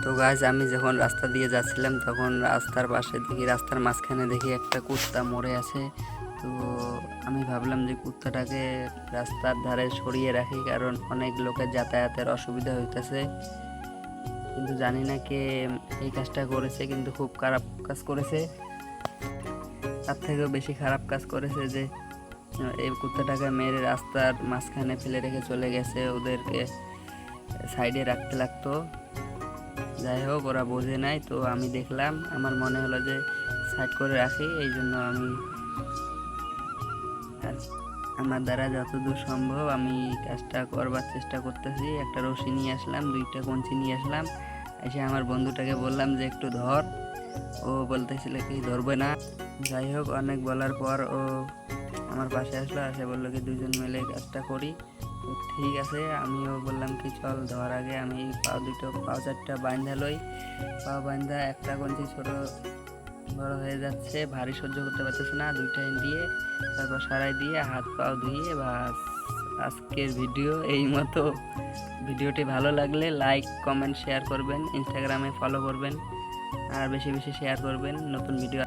তো গাইস আমি যখন রাস্তা দিয়ে যাচ্ছিলাম তখন রাস্তার পাশে দেখি, রাস্তার মাঝখানে দেখি একটা কুত্তা মরে আছে। তো আমি ভাবলাম যে কুত্তাটাকে রাস্তার ধারে সরিয়ে রাখি, কারণ অনেক লোকের যাতায়াতের অসুবিধা হইতেছে। কিন্তু জানি না কে এই কাজটা করেছে, কিন্তু খুব খারাপ কাজ করেছে। তার থেকেও বেশি খারাপ কাজ করেছে যে এই কুত্তাটাকে মেরে রাস্তার মাঝখানে ফেলে রেখে চলে গেছে। ওদেরকে সাইডে রাখতে লাগতো। যাই হোক, ওরা বোঝে নাই। তো আমি দেখলাম, আমার মনে হলো যে সাইড করে রাখি, এই জন্য আমি আমার দ্বারা যতদূর সম্ভব আমি কাজটা করবার চেষ্টা করতেছি। একটা রশি নিয়ে আসলাম, দুইটা কঞ্চি নিয়ে আসলাম, এসে আমার বন্ধুটাকে বললাম যে একটু ধর। ও বলতেছিল কি ধরবে না। যাই হোক, অনেক বলার পর ও আমার পাশে আসলো, এসে বললো কি দুজন মিলে কাজটা করি। তো ঠিক আছে, আমিও বললাম কি চল ধর আগে। আমি পাও চারটা বাঁধা লই। পাও বাঁধা একটা কঞ্চি ছোট বড় হয়ে যাচ্ছে, ভারী সহ্য করতে পারতেছে না, দুইটা দিয়ে তারপর সারাই দিয়ে হাত পাও ধুয়ে বাস। আজকের ভিডিও এই মতো। ভিডিওটি ভালো লাগলে লাইক কমেন্ট শেয়ার করবেন, ইনস্টাগ্রামে ফলো করবেন, আর বেশি বেশি শেয়ার করবেন। নতুন ভিডিও